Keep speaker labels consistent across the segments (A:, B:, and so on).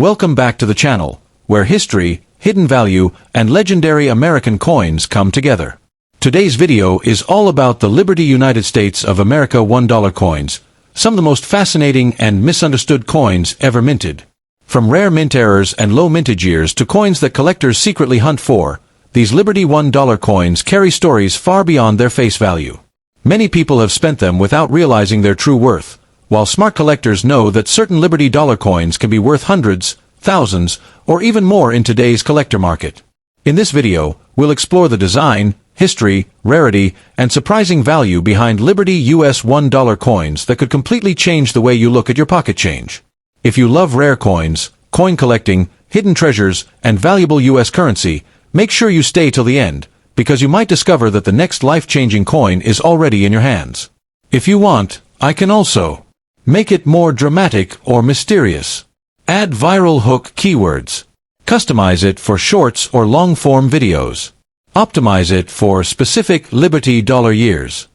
A: Welcome back to the channel, where history, hidden value, and legendary American coins come together. Today's video is all about the Liberty United States of America $1 coins, some of the most fascinating and misunderstood coins ever minted. From rare mint errors and low mintage years to coins that collectors secretly hunt for, these Liberty $1 coins carry stories far beyond their face value. Many people have spent them without realizing their true worth, while smart collectors know that certain Liberty dollar coins can be worth hundreds, thousands, or even more in today's collector market. In this video, we'll explore the design, history, rarity, and surprising value behind Liberty US $1 coins that could completely change the way you look at your pocket change. If you love rare coins, coin collecting, hidden treasures, and valuable US currency, make sure you stay till the end, because you might discover that the next life-changing coin is already in your hands. If you want, I can also make it more dramatic or mysterious. Add viral hook keywords. Customize it for shorts or long-form videos. Optimize it for specific Liberty dollar years.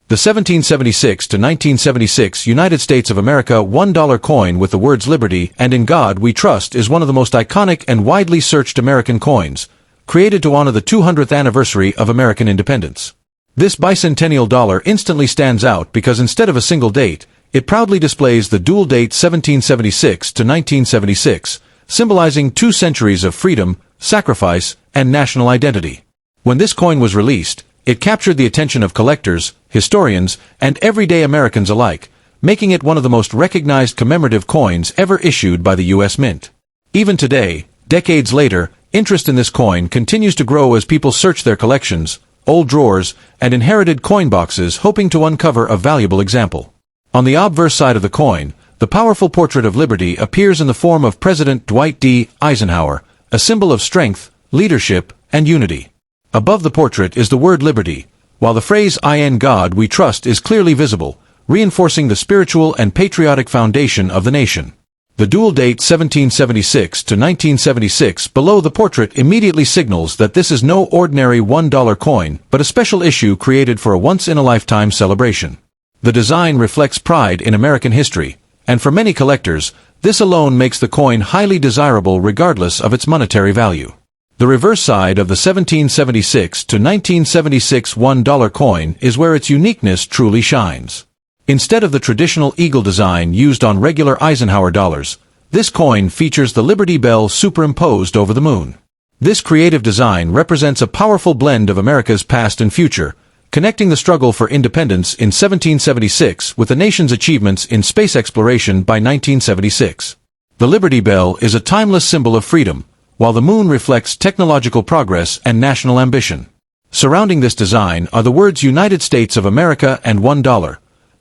A: The 1776 to 1976 United States of America $1 coin with the words Liberty and In God We Trust is one of the most iconic and widely searched American coins, created to honor the 200th anniversary of American independence. This bicentennial dollar instantly stands out because instead of a single date, it proudly displays the dual date 1776 to 1976, symbolizing 2 centuries of freedom, sacrifice, and national identity. When this coin was released, it captured the attention of collectors, historians, and everyday Americans alike, making it one of the most recognized commemorative coins ever issued by the U.S. Mint. Even today, decades later, interest in this coin continues to grow as people search their collections, old drawers, and inherited coin boxes hoping to uncover a valuable example. On the obverse side of the coin, the powerful portrait of Liberty appears in the form of President Dwight D. Eisenhower, a symbol of strength, leadership, and unity. Above the portrait is the word Liberty, while the phrase In God We Trust is clearly visible, reinforcing the spiritual and patriotic foundation of the nation. The dual date 1776 to 1976 below the portrait immediately signals that this is no ordinary $1 coin, but a special issue created for a once-in-a-lifetime celebration. The design reflects pride in American history, and for many collectors, this alone makes the coin highly desirable regardless of its monetary value. The reverse side of the 1776 to 1976 $1 coin is where its uniqueness truly shines. Instead of the traditional eagle design used on regular Eisenhower dollars, this coin features the Liberty Bell superimposed over the moon. This creative design represents a powerful blend of America's past and future, connecting the struggle for independence in 1776 with the nation's achievements in space exploration by 1976. The Liberty Bell is a timeless symbol of freedom, while the moon reflects technological progress and national ambition. Surrounding this design are the words United States of America and $1,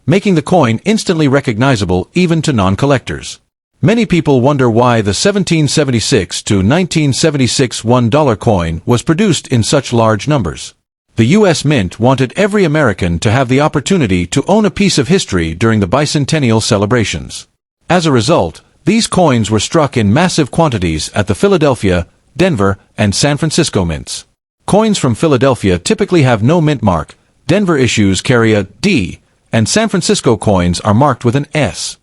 A: making the coin instantly recognizable even to non-collectors. Many people wonder why the 1776 to 1976 $1 coin was produced in such large numbers. The U.S. Mint wanted every American to have the opportunity to own a piece of history during the bicentennial celebrations. As a result, these coins were struck in massive quantities at the Philadelphia, Denver, and San Francisco mints. Coins from Philadelphia typically have no mint mark, Denver issues carry a D, and San Francisco coins are marked with an S.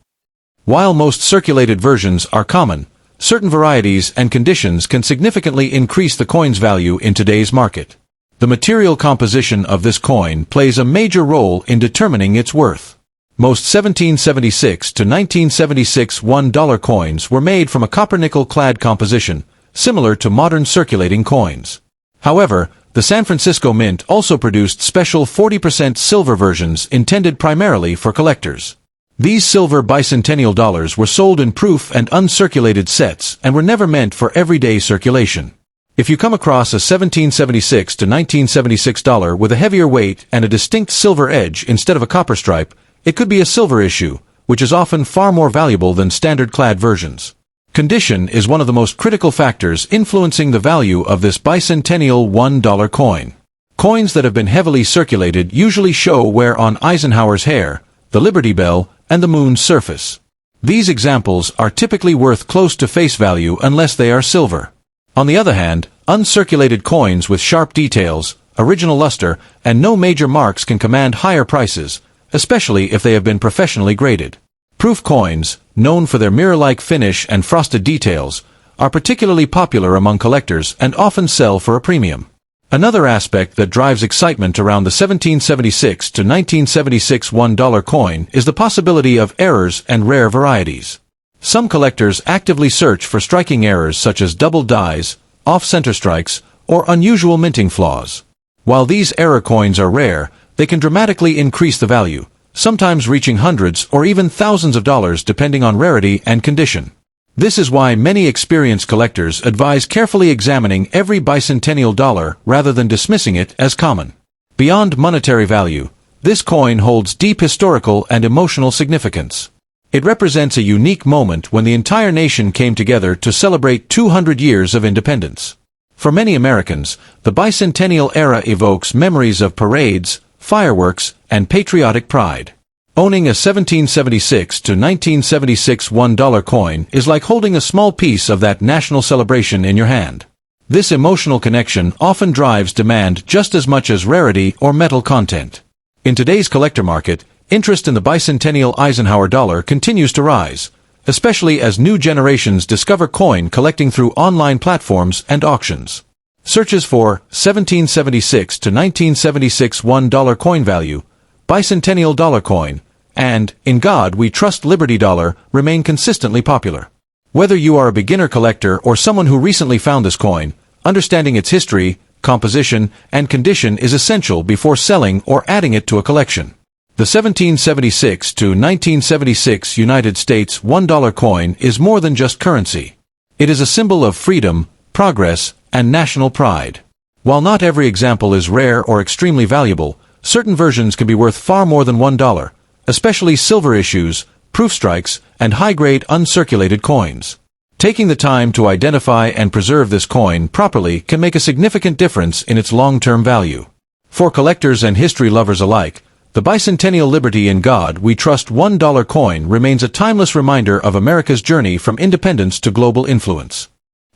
A: While most circulated versions are common, certain varieties and conditions can significantly increase the coin's value in today's market. The material composition of this coin plays a major role in determining its worth. Most 1776 to 1976 $1 coins were made from a copper-nickel clad composition, similar to modern circulating coins. However, the San Francisco Mint also produced special 40% silver versions intended primarily for collectors. These silver bicentennial dollars were sold in proof and uncirculated sets and were never meant for everyday circulation. If you come across a 1776 to 1976 dollar with a heavier weight and a distinct silver edge instead of a copper stripe, it could be a silver issue, which is often far more valuable than standard clad versions. Condition is one of the most critical factors influencing the value of this bicentennial $1 coin. Coins that have been heavily circulated usually show wear on Eisenhower's hair, the Liberty Bell, and the moon's surface. These examples are typically worth close to face value unless they are silver. On the other hand, uncirculated coins with sharp details, original luster, and no major marks can command higher prices, especially if they have been professionally graded. Proof coins, known for their mirror-like finish and frosted details, are particularly popular among collectors and often sell for a premium. Another aspect that drives excitement around the 1776 to 1976 $1 coin is the possibility of errors and rare varieties. Some collectors actively search for striking errors such as double dies, off-center strikes, or unusual minting flaws. While these error coins are rare, they can dramatically increase the value, sometimes reaching hundreds or even thousands of dollars depending on rarity and condition. This is why many experienced collectors advise carefully examining every bicentennial dollar rather than dismissing it as common. Beyond monetary value, this coin holds deep historical and emotional significance. It represents a unique moment when the entire nation came together to celebrate 200 years of independence. For many Americans, the bicentennial era evokes memories of parades, fireworks, and patriotic pride. Owning a 1776 to 1976 $1 coin is like holding a small piece of that national celebration in your hand. This emotional connection often drives demand just as much as rarity or metal content. In today's collector market, interest in the bicentennial Eisenhower dollar continues to rise, especially as new generations discover coin collecting through online platforms and auctions. Searches for 1776 to 1976 $1 coin value, Bicentennial Dollar Coin, and In God We Trust Liberty Dollar remain consistently popular. Whether you are a beginner collector or someone who recently found this coin, understanding its history, composition, and condition is essential before selling or adding it to a collection. The 1776 to 1976 United States $1 coin is more than just currency. It is a symbol of freedom, progress, and national pride. While not every example is rare or extremely valuable, certain versions can be worth far more than $1, especially silver issues, proof strikes, and high-grade uncirculated coins. Taking the time to identify and preserve this coin properly can make a significant difference in its long-term value. For collectors and history lovers alike, the Bicentennial Liberty in God We Trust $1 coin remains a timeless reminder of America's journey from independence to global influence.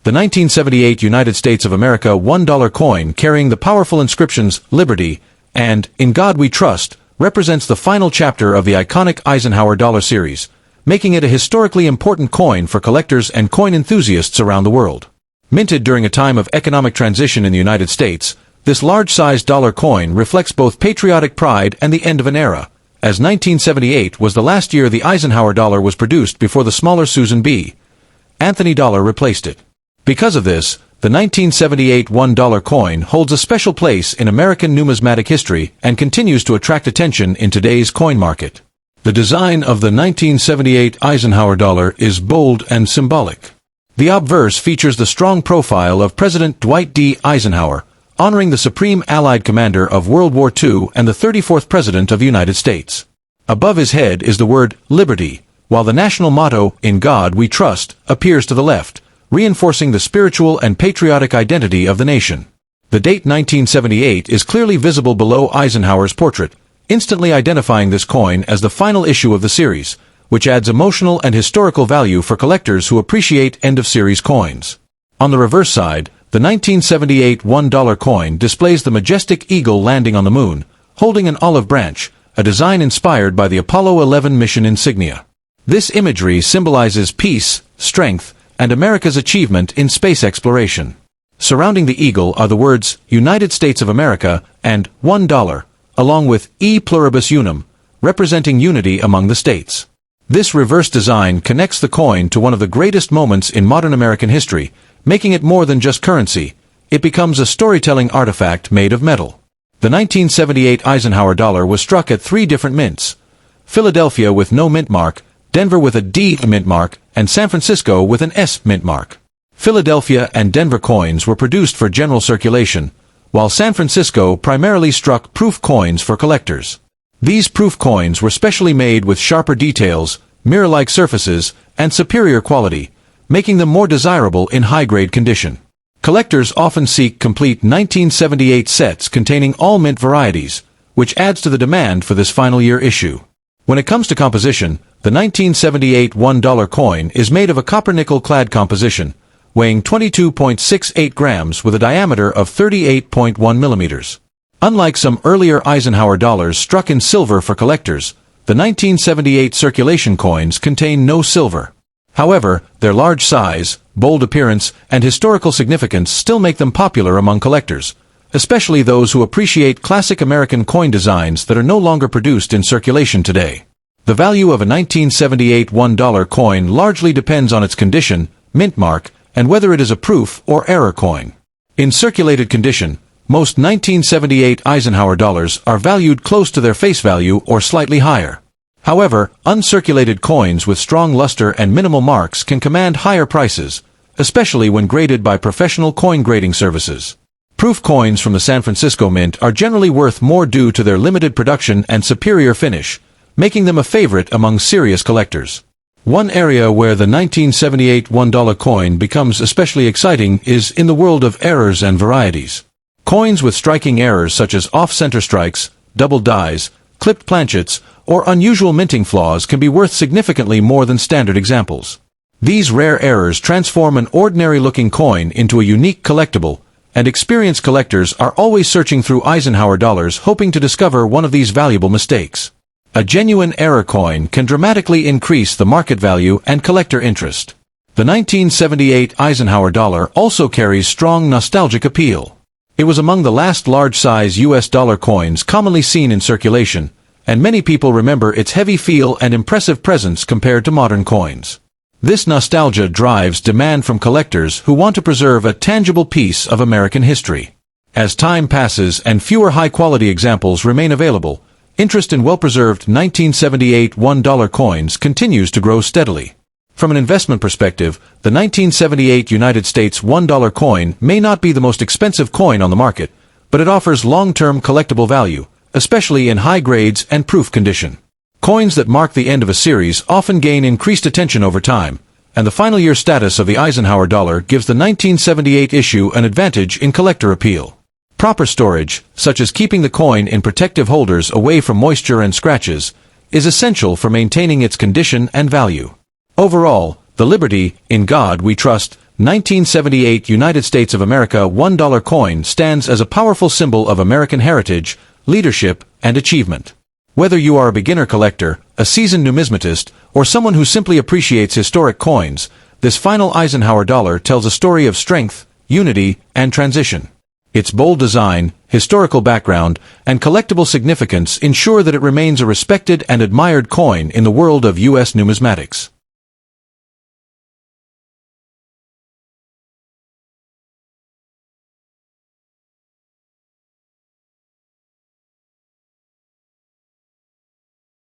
A: The 1978 United States of America $1 coin carrying the powerful inscriptions Liberty and In God We Trust represents the final chapter of the iconic Eisenhower dollar series, making it a historically important coin for collectors and coin enthusiasts around the world. Minted during a time of economic transition in the United States, this large-sized dollar coin reflects both patriotic pride and the end of an era, as 1978 was the last year the Eisenhower dollar was produced before the smaller Susan B. Anthony dollar replaced it. Because of this, the 1978 $1 coin holds a special place in American numismatic history and continues to attract attention in today's coin market. The design of the 1978 Eisenhower dollar is bold and symbolic. The obverse features the strong profile of President Dwight D. Eisenhower, honoring the Supreme Allied Commander of World War II and the 34th President of the United States. Above his head is the word Liberty, while the national motto, In God We Trust, appears to the left, reinforcing the spiritual and patriotic identity of the nation. The date 1978 is clearly visible below Eisenhower's portrait, instantly identifying this coin as the final issue of the series, which adds emotional and historical value for collectors who appreciate end-of-series coins. On the reverse side, the 1978 $1 coin displays the majestic eagle landing on the moon, holding an olive branch, a design inspired by the Apollo 11 mission insignia. This imagery symbolizes peace, strength, and America's achievement in space exploration. Surrounding the eagle are the words United States of America and $1, along with E pluribus unum, representing unity among the states. This reverse design connects the coin to one of the greatest moments in modern American history, making it more than just currency. It becomes a storytelling artifact made of metal. The 1978 Eisenhower dollar was struck at 3 different mints: Philadelphia with no mint mark, Denver with a D mint mark, and San Francisco with an S mint mark. Philadelphia and Denver coins were produced for general circulation, while San Francisco primarily struck proof coins for collectors. These proof coins were specially made with sharper details, mirror-like surfaces, and superior quality, making them more desirable in high-grade condition. Collectors often seek complete 1978 sets containing all mint varieties, which adds to the demand for this final year issue. When it comes to composition, the 1978 $1 coin is made of a copper-nickel clad composition, weighing 22.68 grams with a diameter of 38.1 millimeters. Unlike some earlier Eisenhower dollars struck in silver for collectors, The 1978 circulation coins contain no silver. However, their large size, bold appearance, and historical significance still make them popular among collectors, especially those who appreciate classic American coin designs that are no longer produced in circulation today. The value of a 1978 $1 coin largely depends on its condition, mint mark, and whether it is a proof or error coin. In circulated condition, most 1978 Eisenhower dollars are valued close to their face value or slightly higher. However, uncirculated coins with strong luster and minimal marks can command higher prices, especially when graded by professional coin grading services. Proof coins from the San Francisco Mint are generally worth more due to their limited production and superior finish, making them a favorite among serious collectors. One area where the 1978 $1 coin becomes especially exciting is in the world of errors and varieties. Coins with striking errors such as off-center strikes, double dies, clipped planchets, or unusual minting flaws can be worth significantly more than standard examples. These rare errors transform an ordinary-looking coin into a unique collectible, and experienced collectors are always searching through Eisenhower dollars hoping to discover one of these valuable mistakes. A genuine error coin can dramatically increase the market value and collector interest. The 1978 Eisenhower dollar also carries strong nostalgic appeal. It was among the last large-size US dollar coins commonly seen in circulation, and many people remember its heavy feel and impressive presence compared to modern coins. This nostalgia drives demand from collectors who want to preserve a tangible piece of American history. As time passes and fewer high-quality examples remain available, interest in well-preserved 1978 $1 coins continues to grow steadily. From an investment perspective, the 1978 United States $1 coin may not be the most expensive coin on the market, but it offers long-term collectible value, especially in high grades and proof condition. Coins that mark the end of a series often gain increased attention over time, and the final year status of the Eisenhower dollar gives the 1978 issue an advantage in collector appeal. Proper storage, such as keeping the coin in protective holders away from moisture and scratches, is essential for maintaining its condition and value. Overall, the Liberty, in God We Trust, 1978 United States of America $1 coin stands as a powerful symbol of American heritage, leadership, and achievement. Whether you are a beginner collector, a seasoned numismatist, or someone who simply appreciates historic coins, this final Eisenhower dollar tells a story of strength, unity, and transition. Its bold design, historical background, and collectible significance ensure that it remains a respected and admired coin in the world of U.S. numismatics.